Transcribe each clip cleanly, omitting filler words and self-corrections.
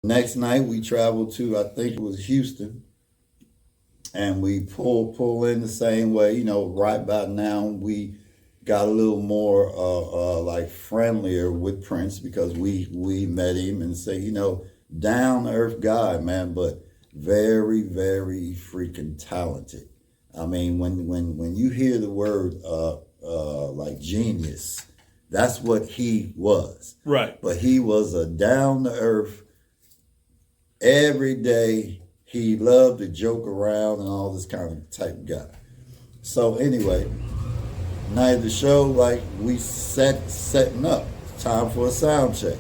Next night we traveled to, I think it was Houston, and we pull in the same way. Right about now we got a little more like friendlier with Prince because we met him and say, down to earth guy, man, but very, very freaking talented. I mean, when you hear the word like genius, that's what he was. Right. But he was a down to earth, every day. He loved to joke around and all this kind of type guy. So anyway, night of the show, like we setting up. Time for a sound check.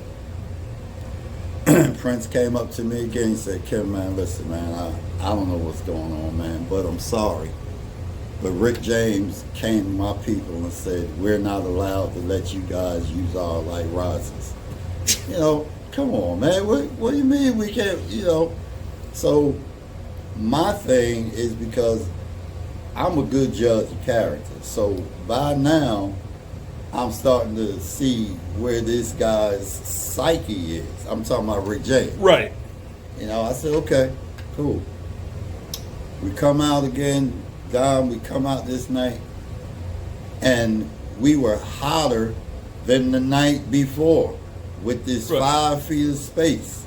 Prince came up to me again. He said, "Kym, man, listen, man, I don't know what's going on, man, but I'm sorry. But Rick James came to my people and said, we're not allowed to let you guys use our like risers. Come on, man. What do you mean we can't, So my thing is because I'm a good judge of character. So by now, I'm starting to see where this guy's psyche is. I'm talking about Rick James. Right. I said, okay, cool. We come out again, Dom, we come out this night, and we were hotter than the night before with this 5 feet of space.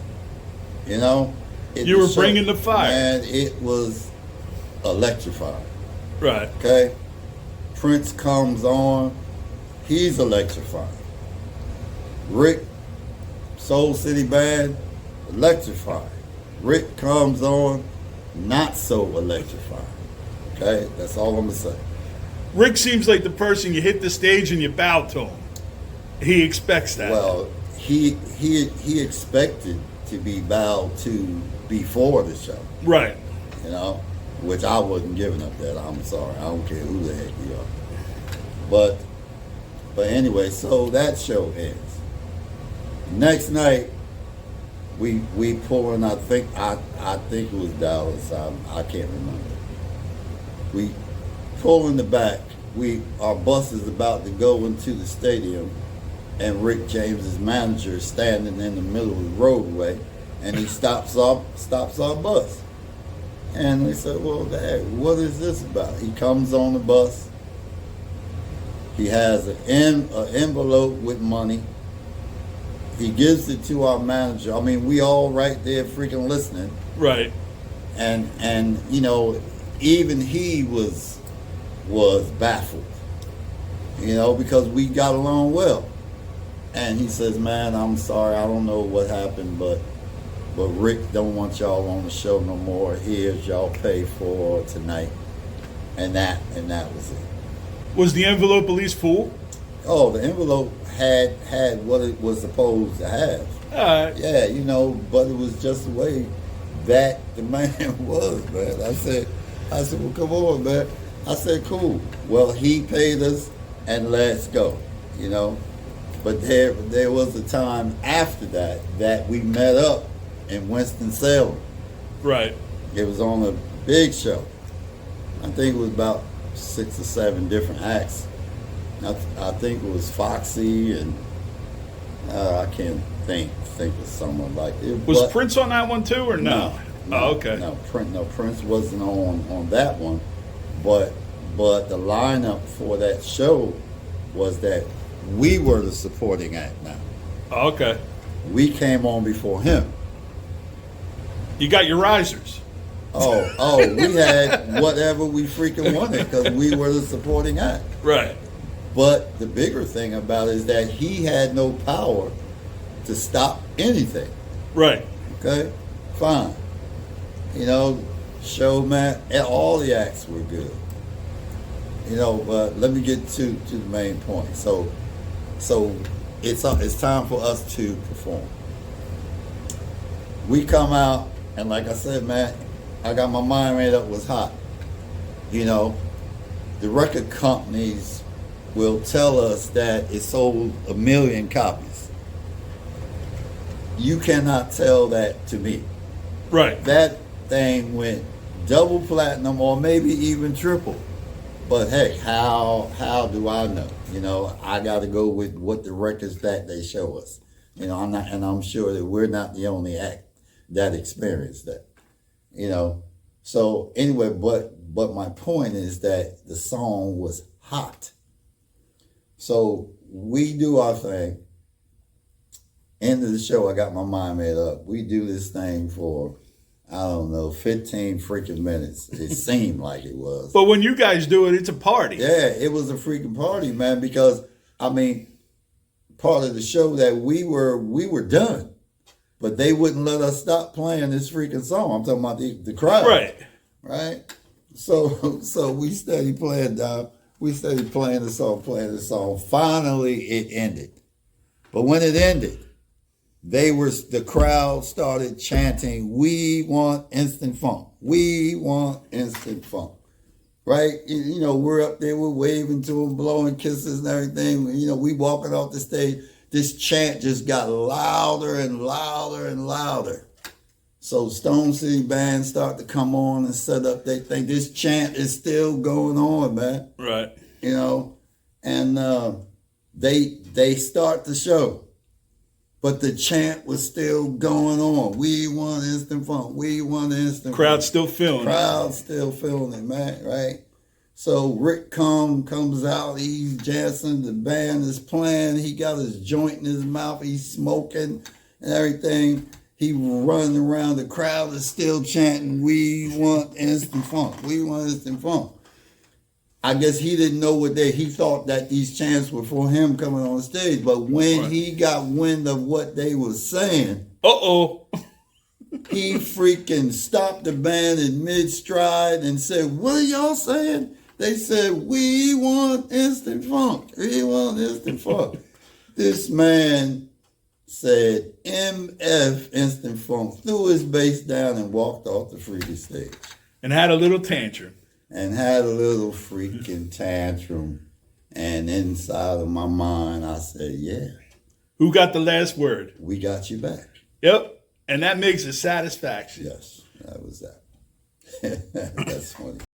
You were bringing the fire. And it was electrifying. Right. Okay? Prince comes on, he's electrifying. Rick, Soul City Band, electrifying. Rick comes on, not so electrifying. Okay? That's all I'm going to say. Rick seems like the person you hit the stage and you bow to him. He expects that. Well, he expected to be bowed to before the show. Right. Which I wasn't giving up that. I'm sorry. I don't care who the heck you are. But anyway, so that show ends. Next night, we pull in. I think it was Dallas. I can't remember. We pull in the back. Our bus is about to go into the stadium, and Rick James's manager is standing in the middle of the roadway, and he stops our bus. And we said, well, Dad, what is this about? He comes on the bus. He has an envelope with money. He gives it to our manager. I mean, we all right there freaking listening. Right. And even he was baffled, because we got along well. And he says, man, I'm sorry, I don't know what happened, but Rick don't want y'all on the show no more. Here's y'all pay for tonight. And that was it. Was the envelope at least full? Oh, the envelope had what it was supposed to have. All right. Yeah, but it was just the way that the man was, man. I said, well, come on, man. I said, cool. Well, he paid us, and let's go, But there was a time after that we met up in Winston-Salem. Right. It was on a big show. I think it was about 6 or 7 different acts. I think it was Foxy and I can't think of someone like it. Was Prince on that one too, or no? Oh, okay. No, Prince wasn't on that one, but the lineup for that show was that we were the supporting act now. Oh, okay. We came on before him. You got your risers. Oh, we had whatever we freaking wanted because we were the supporting act. Right. But the bigger thing about it is that he had no power to stop anything. Right. Okay? Fine. Show, man, and all the acts were good. But let me get to the main point. So it's time for us to perform. We come out, and like I said, man, I got my mind made up was hot. The record companies will tell us that it sold 1 million copies. You cannot tell that to me. Right. That thing went double platinum or maybe even triple. But hey, how do I know? I got to go with what the records that they show us. I'm sure that we're not the only act that experienced that. You know. So anyway, but my point is that the song was hot. So we do our thing. End of the show, I got my mind made up. We do this thing for, I don't know, 15 freaking minutes. It seemed like it was. But when you guys do it, it's a party. Yeah, it was a freaking party, man, because, I mean, part of the show that we were done, but they wouldn't let us stop playing this freaking song. I'm talking about the crowd. Right? So we steady playing down. We started playing the song. Finally, it ended. But when it ended, the crowd started chanting, "We want instant funk. We want instant funk." Right? You know, we're up there, we're waving to them, blowing kisses and everything. You know, we walking off the stage. This chant just got louder and louder and louder. So Stone City Band start to come on and set up their thing. This chant is still going on, man. Right. You know, and they start the show, but the chant was still going on. We want instant funk. We want instant Crowd funk. still feeling Crowd still feeling it, man. Right. So Rick comes out. He's dancing. The band is playing. He got his joint in his mouth. He's smoking and everything. He running around. The crowd is still chanting, "We want instant funk. We want instant funk." I guess he didn't know he thought that these chants were for him coming on stage. But when he got wind of what they were saying, he freaking stopped the band in mid-stride and said, "What are y'all saying?" They said, "We want instant funk. We want instant funk." This man said, "MF instant funk," threw his bass down and walked off the freaking stage. And had a little tantrum. And had a little freaking tantrum. And inside of my mind, I said, yeah. Who got the last word? We got you back. Yep. And that makes a satisfaction. Yes, that was that. That's funny.